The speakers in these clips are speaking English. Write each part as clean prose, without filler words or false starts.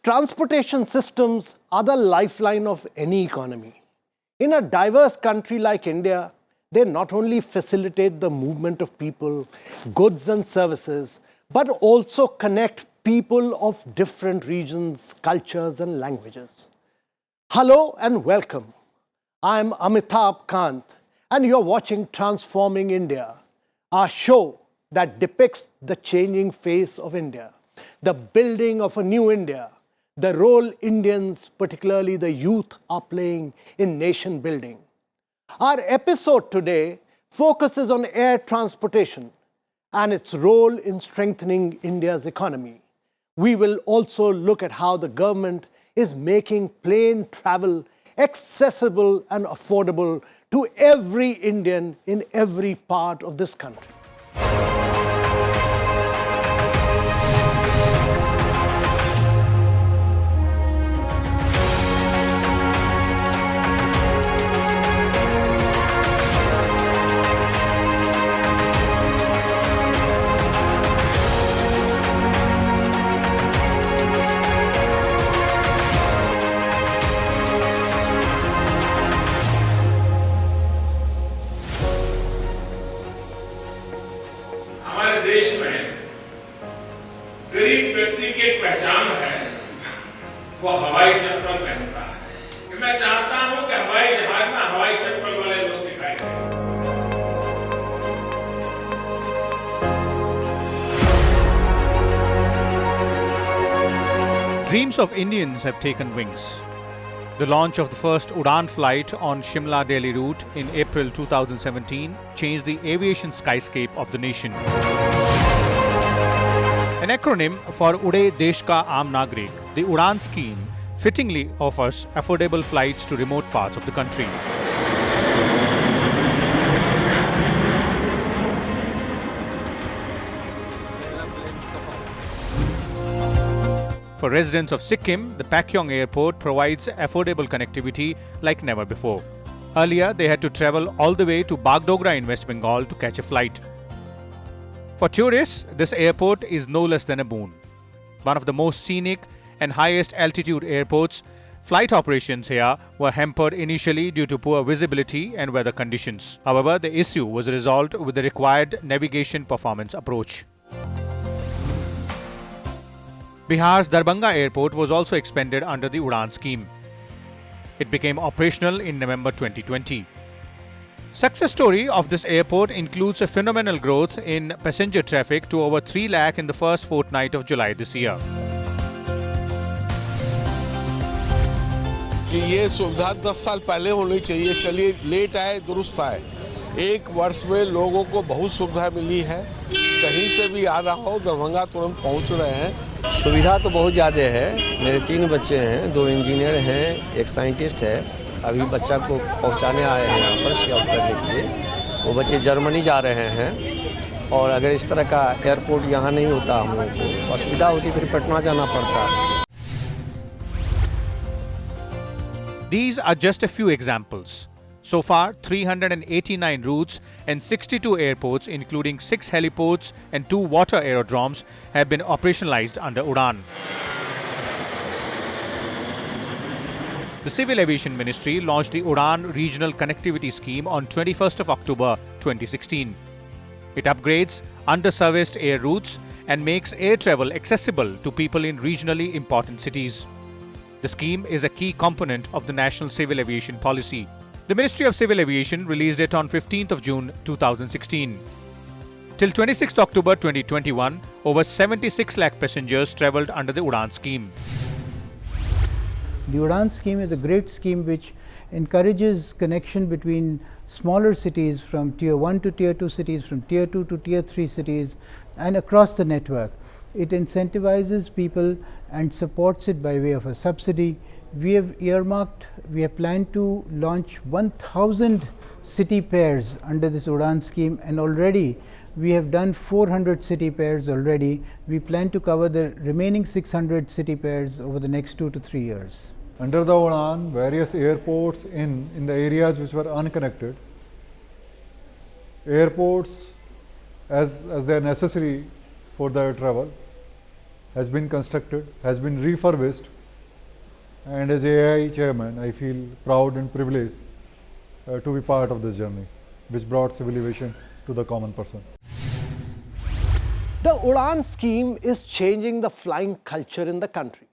Transportation systems are the lifeline of any economy. In a diverse country like India, they not only facilitate the movement of people, goods and services, but also connect people of different regions, cultures and languages. Hello and welcome. I'm Amitabh Kant and you're watching Transforming India, our show that depicts the changing face of India, the building of a new India, the role Indians, particularly the youth, are playing in nation building. Our episode today focuses on air transportation and its role in strengthening India's economy. We will also look at how the government is making plane travel accessible and affordable to every Indian in every part of this country. हमारे देश में गरीब व्यक्ति की एक पहचान है, वो हवाई चप्पल पहनता है। मैं चाहता हूं कि हवाई जहाज में हवाई चप्पल वाले लोग दिखाई दें। Dreams of Indians have taken wings. The launch of the first Udan flight on Shimla-Delhi route in April 2017 changed the aviation skyscape of the nation. An acronym for Ude Desh Ka Aam Nagrik, the Udan scheme fittingly offers affordable flights to remote parts of the country. For residents of Sikkim, the Pakyong airport provides affordable connectivity like never before. Earlier, they had to travel all the way to Bagdogra in West Bengal to catch a flight. For tourists, this airport is no less than a boon. One of the most scenic and highest altitude airports, flight operations here were hampered initially due to poor visibility and weather conditions. However, the issue was resolved with the required navigation performance approach. Bihar's Darbhanga airport was also expanded under the Udan scheme. It became operational in November 2020. Success story of this airport includes a phenomenal growth in passenger traffic to over 3 lakh in the first fortnight of July this year. कि ये सुविधा 10 साल पहले होनी चाहिए, चलिए late आए दुरुस्त आए। एक वर्ष में लोगों को बहुत सुविधा मिली है, कहीं से भी आना हो दरभंगा तुरंत पहुंच रहे हैं। सुविधा तो बहुत ज़्यादा है। मेरे 3 बच्चे हैं, 2 इंजीनियर हैं, एक साइंटिस्ट है। अभी बच्चा को पहुंचाने आए हैं यहाँ पर शेयर करने के लिए। वो बच्चे जर्मनी जा रहे हैं और अगर इस तरह का एयरपोर्ट यहाँ नहीं होता हम लोगों को असुविधा होती, फिर पटना जाना पड़ता। These are just a few examples. So far, 389 routes and 62 airports, including 6 heliports and 2 water aerodromes, have been operationalized under Udan. The Civil Aviation Ministry launched the Udan Regional Connectivity Scheme on 21st of October 2016. It upgrades underserviced air routes and makes air travel accessible to people in regionally important cities. The scheme is a key component of the National Civil Aviation Policy. The Ministry of Civil Aviation released it on 15th of June 2016. Till 26th October 2021, over 76 lakh passengers travelled under the Udan scheme. The Udan scheme is a great scheme which encourages connection between smaller cities from tier 1 to tier 2 cities, from tier 2 to tier 3 cities and across the network. It incentivizes people and supports it by way of a subsidy. We have planned to launch 1,000 city pairs under this Udan scheme, and already we have done 400 city pairs already. We plan to cover the remaining 600 city pairs over the next 2 to 3 years. Under the Udan, various airports in the areas which were unconnected, airports as they are necessary for their travel has been constructed, has been refurbished And as AII chairman, I feel proud and privileged to be part of this journey, which brought civil aviation to the common person. The Udan scheme is changing the flying culture in the country.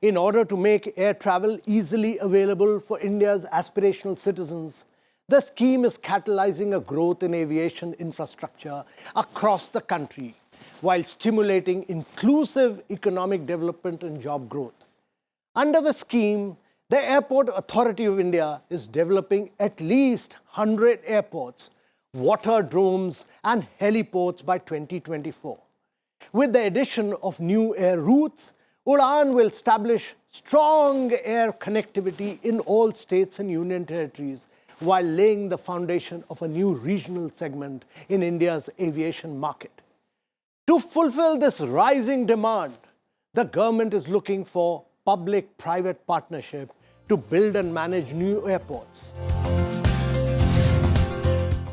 In order to make air travel easily available for India's aspirational citizens, the scheme is catalyzing a growth in aviation infrastructure across the country while stimulating inclusive economic development and job growth. Under the scheme, the Airport Authority of India is developing at least 100 airports, waterdromes and heliports by 2024. With the addition of new air routes, Udan will establish strong air connectivity in all states and union territories while laying the foundation of a new regional segment in India's aviation market. To fulfill this rising demand, the government is looking for public-private partnership to build and manage new airports.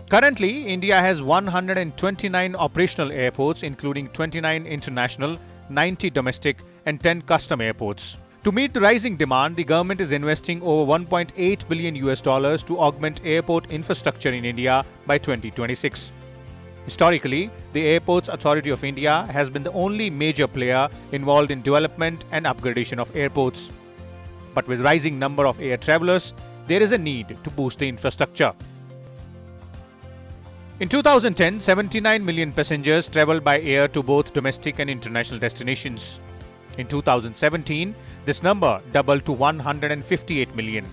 Currently, India has 129 operational airports, including 29 international, 90 domestic and 10 custom airports. To meet the rising demand, the government is investing over $1.8 billion to augment airport infrastructure in India by 2026. Historically, the Airports Authority of India has been the only major player involved in development and upgradation of airports. But with rising number of air travelers, there is a need to boost the infrastructure. In 2010, 79 million passengers traveled by air to both domestic and international destinations. In 2017, this number doubled to 158 million.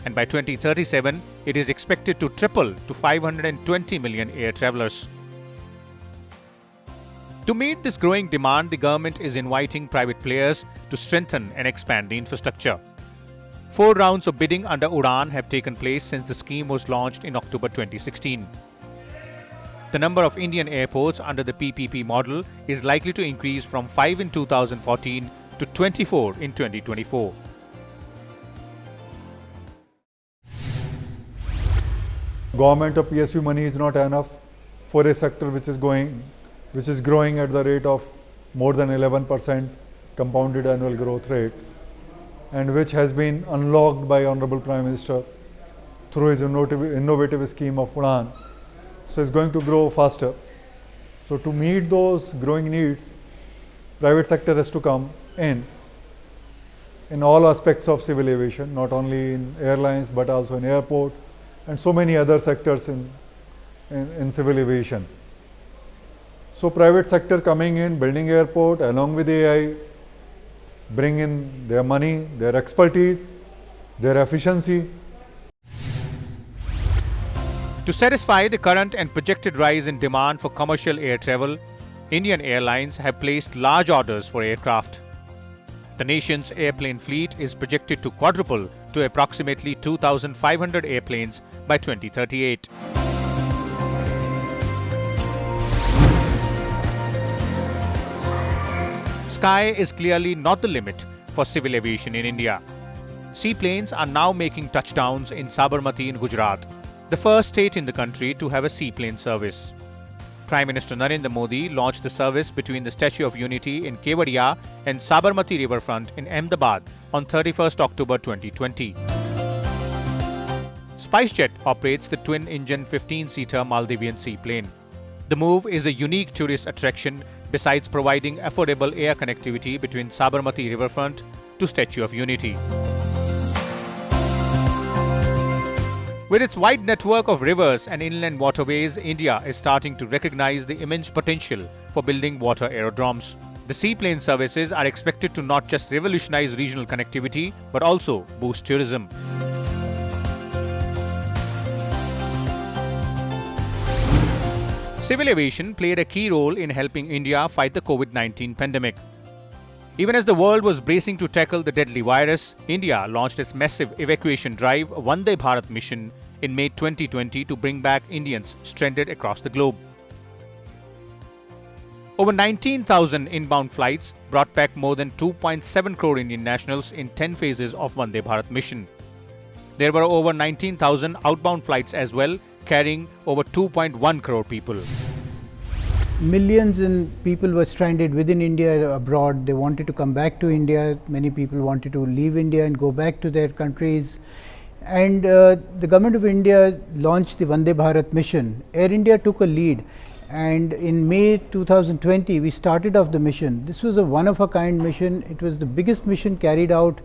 And by 2037, it is expected to triple to 520 million air travelers. To meet this growing demand, the government is inviting private players to strengthen and expand the infrastructure. 4 rounds of bidding under Udan have taken place since the scheme was launched in October 2016. The number of Indian airports under the PPP model is likely to increase from 5 in 2014 to 24 in 2024. Government or PSU money is not enough for a sector which is growing at the rate of more than 11% compounded annual growth rate, and which has been unlocked by Honorable Prime Minister through his innovative scheme of Udan. So it's going to grow faster. So to meet those growing needs, private sector has to come in all aspects of civil aviation, not only in airlines but also in airport and so many other sectors in civil aviation. So private sector coming in, building airport along with AI, bring in their money, their expertise, their efficiency. To satisfy the current and projected rise in demand for commercial air travel, Indian Airlines have placed large orders for aircraft. The nation's airplane fleet is projected to quadruple to approximately 2,500 airplanes by 2038. Sky is clearly not the limit for civil aviation in India. Seaplanes are now making touchdowns in Sabarmati in Gujarat, the first state in the country to have a seaplane service. Prime Minister Narendra Modi launched the service between the Statue of Unity in Kevadia and Sabarmati riverfront in Ahmedabad on 31st October 2020. SpiceJet operates the twin-engine 15-seater Maldivian seaplane. The move is a unique tourist attraction besides providing affordable air connectivity between Sabarmati riverfront to Statue of Unity. With its wide network of rivers and inland waterways, India is starting to recognize the immense potential for building water aerodromes. The seaplane services are expected to not just revolutionize regional connectivity, but also boost tourism. Civil aviation played a key role in helping India fight the COVID-19 pandemic. Even as the world was bracing to tackle the deadly virus, India launched its massive evacuation drive, Vande Bharat mission, in May 2020 to bring back Indians stranded across the globe. Over 19,000 inbound flights brought back more than 2.7 crore Indian nationals in 10 phases of Vande Bharat mission. There were over 19,000 outbound flights as well, carrying over 2.1 crore people. millions in people were stranded within India, abroad. They wanted to come back to India. Many people wanted to leave India and go back to their countries. And the government of India launched the Vande Bharat mission. Air India took a lead, and in May 2020 we started off the mission. This was a one-of-a-kind mission. It was the biggest mission carried out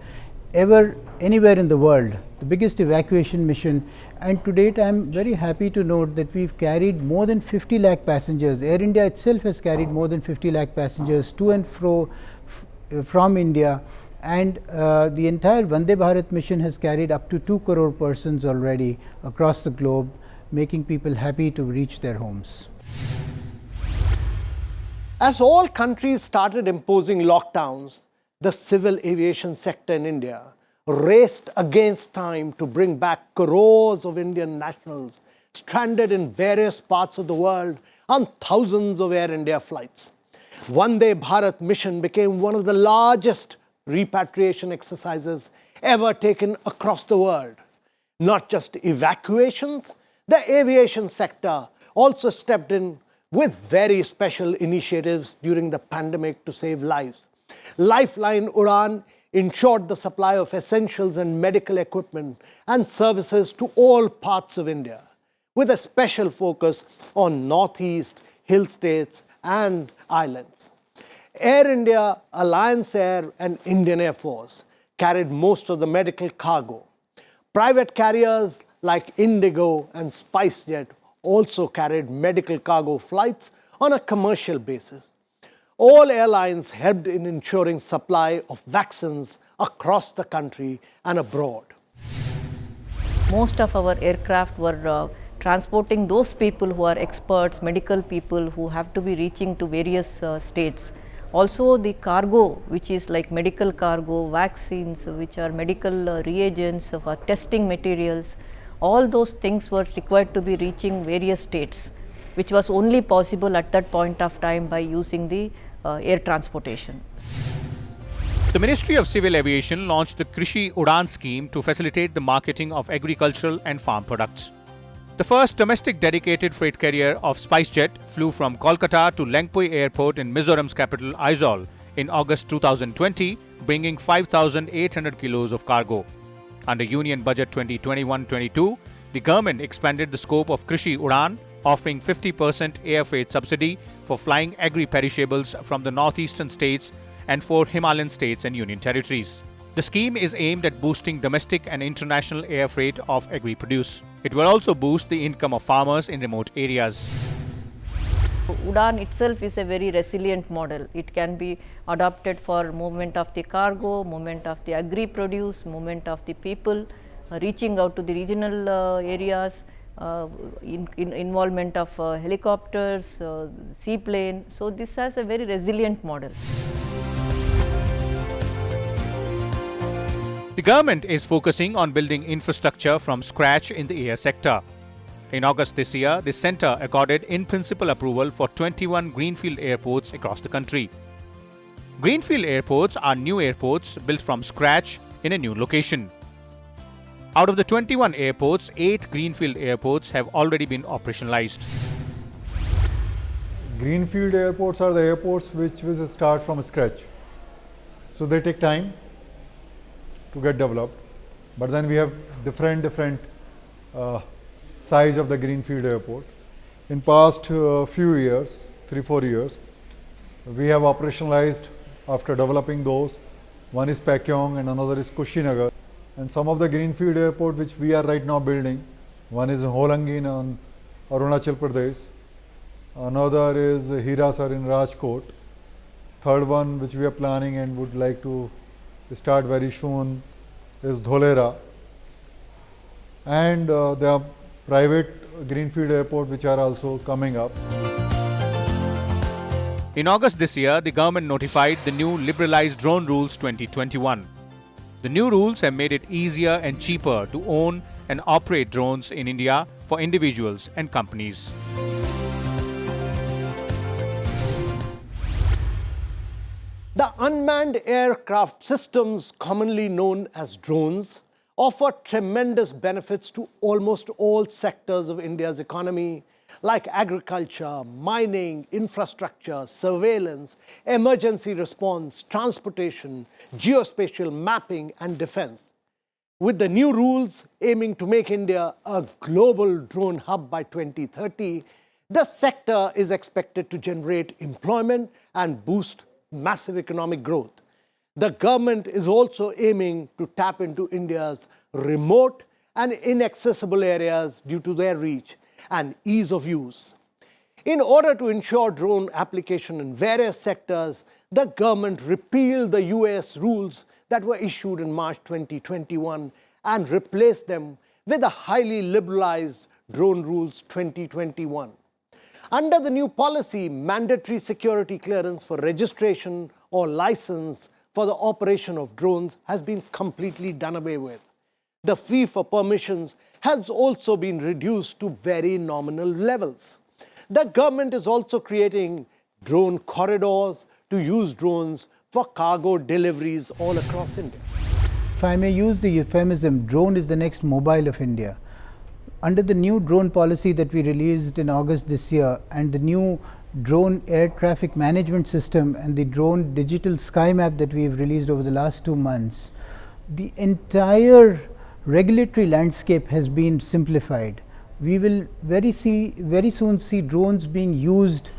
ever anywhere in the world, the biggest evacuation mission. And to date I am very happy to note that we've carried more than 50 lakh passengers. Air India itself has carried more than 50 lakh passengers to and fro from India. And the entire Vande Bharat mission has carried up to 2 crore persons already across the globe, making people happy to reach their homes. As all countries started imposing lockdowns, the civil aviation sector in India raced against time to bring back crores of Indian nationals stranded in various parts of the world on thousands of Air India flights. Vande Bharat mission became one of the largest repatriation exercises ever taken across the world. Not just evacuations, the aviation sector also stepped in with very special initiatives during the pandemic to save lives. Lifeline Udan ensured the supply of essentials and medical equipment and services to all parts of India, with a special focus on Northeast, hill states and islands. Air India, Alliance Air and Indian Air Force carried most of the medical cargo. Private carriers like Indigo and SpiceJet also carried medical cargo flights on a commercial basis. All airlines helped in ensuring supply of vaccines across the country and abroad. Most of our aircraft were transporting those people who are experts, medical people who have to be reaching to various states. Also the cargo, which is like medical cargo, vaccines, which are medical reagents, for testing materials, all those things were required to be reaching various states, which was only possible at that point of time by using the air transportation. The Ministry of Civil Aviation launched the Krishi Udan scheme to facilitate the marketing of agricultural and farm products. The first domestic dedicated freight carrier of SpiceJet flew from Kolkata to Lengpui Airport in Mizoram's capital Aizawl in August 2020, bringing 5,800 kilos of cargo. Under Union Budget 2021-22, the government expanded the scope of Krishi Udan, offering 50% air freight subsidy for flying agri-perishables from the northeastern states and 4 Himalayan states and union territories. The scheme is aimed at boosting domestic and international air freight of agri-produce. It will also boost the income of farmers in remote areas. Udan itself is a very resilient model. It can be adopted for movement of the cargo, movement of the agri-produce, movement of the people, reaching out to the regional areas, involvement of helicopters, seaplane. So this has a very resilient model. The government is focusing on building infrastructure from scratch in the air sector. In August this year, the centre accorded in-principle approval for 21 greenfield airports across the country. Greenfield airports are new airports built from scratch in a new location. Out of the 21 airports, 8 greenfield airports have already been operationalized. Greenfield airports are the airports which will start from scratch. So they take time to get developed, but then we have different size of the greenfield airport. In past few years, 3-4 years, we have operationalized after developing those. One is Pakyong and another is Kushinagar. And some of the greenfield airport which we are right now building, one is Holangin on Arunachal Pradesh, another is Hirasar in Rajkot, third one which we are planning and would like to start very soon is Dholera, and there are private greenfield airport which are also coming up. In August this year, the government notified the new liberalized drone rules 2021. The new rules have made it easier and cheaper to own and operate drones in India for individuals and companies. The unmanned aircraft systems, commonly known as drones, offer tremendous benefits to almost all sectors of India's economy, like agriculture, mining, infrastructure, surveillance, emergency response, transportation, geospatial mapping, and defense. With the new rules aiming to make India a global drone hub by 2030, the sector is expected to generate employment and boost massive economic growth. The government is also aiming to tap into India's remote and inaccessible areas due to their reach and ease of use. In order to ensure drone application in various sectors, the government repealed the US rules that were issued in March 2021 and replaced them with the highly liberalized Drone Rules 2021. Under the new policy, mandatory security clearance for registration or license for the operation of drones has been completely done away with. The fee for permissions has also been reduced to very nominal levels. The government is also creating drone corridors to use drones for cargo deliveries all across India. If I may use the euphemism, drone is the next mobile of India. Under the new drone policy that we released in August this year and the new drone air traffic management system and the drone digital sky map that we have released over the last 2 months, the entire regulatory landscape has been simplified. We will very soon see drones being used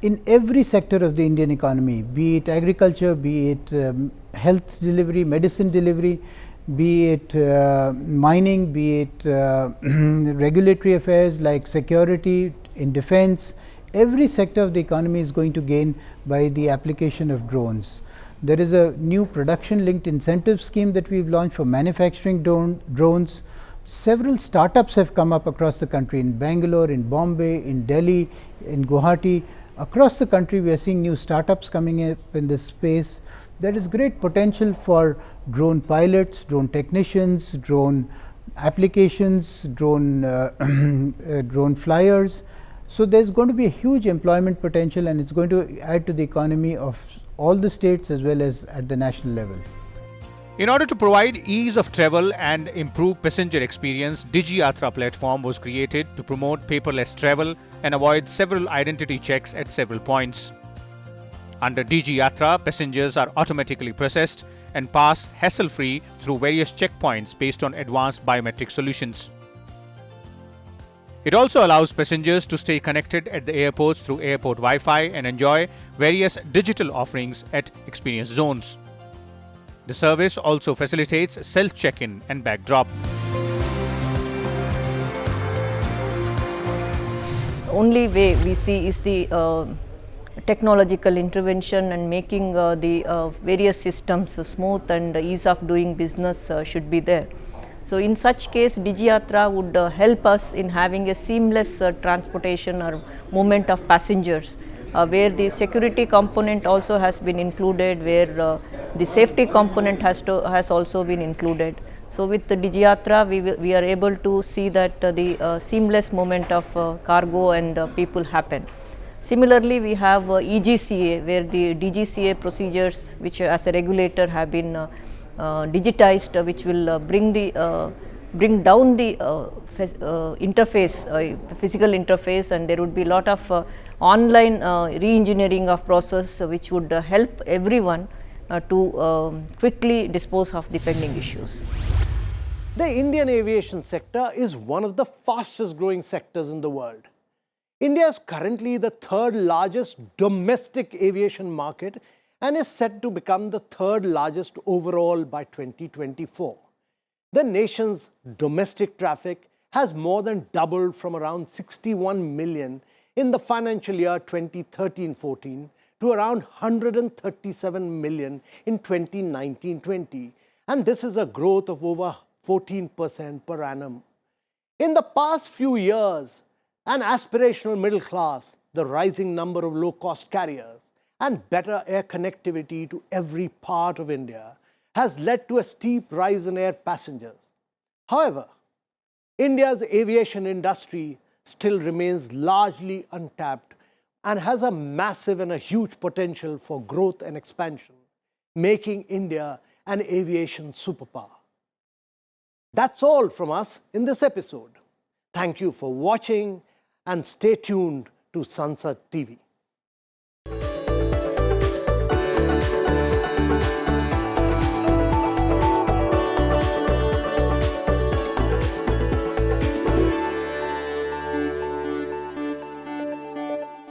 in every sector of the Indian economy, be it agriculture, be it health delivery, medicine delivery, be it mining, be it regulatory affairs like security, in defense. Every sector of the economy is going to gain by the application of drones. There is a new production linked incentive scheme that we've launched for manufacturing drones. Several startups have come up across the country, in Bangalore, in Bombay, in Delhi, in Guwahati. Across the country, we are seeing new startups coming up in this space. There is great potential for drone pilots, drone technicians, drone applications, drone flyers. So there's going to be a huge employment potential, and it's going to add to the economy of all the states as well as at the national level. In order to provide ease of travel and improve passenger experience, DigiYatra platform was created to promote paperless travel and avoid several identity checks at several points. Under DigiYatra, passengers are automatically processed and pass hassle-free through various checkpoints based on advanced biometric solutions. It also allows passengers to stay connected at the airports through airport Wi-Fi and enjoy various digital offerings at experience zones. The service also facilitates self-check-in and bag drop. The only way we see is the technological intervention and making the various systems smooth and ease of doing business should be there. So in such case, DigiYatra would help us in having a seamless transportation or movement of passengers, where the security component also has been included, where the safety component has also been included. So with the DigiYatra, we are able to see that the seamless movement of cargo and people happen. Similarly, we have EGCA, where the DGCA procedures, which as a regulator have been digitized, which will bring down the interface, physical interface, and there would be a lot of online re-engineering of process, which would help everyone to quickly dispose of the pending issues. The Indian aviation sector is one of the fastest growing sectors in the world. India is currently the third largest domestic aviation market and is set to become the third largest overall by 2024. The nation's domestic traffic has more than doubled from around 61 million in the financial year 2013-14 to around 137 million in 2019-20, and this is a growth of over 14% per annum. In the past few years, an aspirational middle class, the rising number of low-cost carriers, and better air connectivity to every part of India has led to a steep rise in air passengers. However, India's aviation industry still remains largely untapped and has a massive and a huge potential for growth and expansion, making India an aviation superpower. That's all from us in this episode. Thank you for watching. and stay tuned to Sansad TV.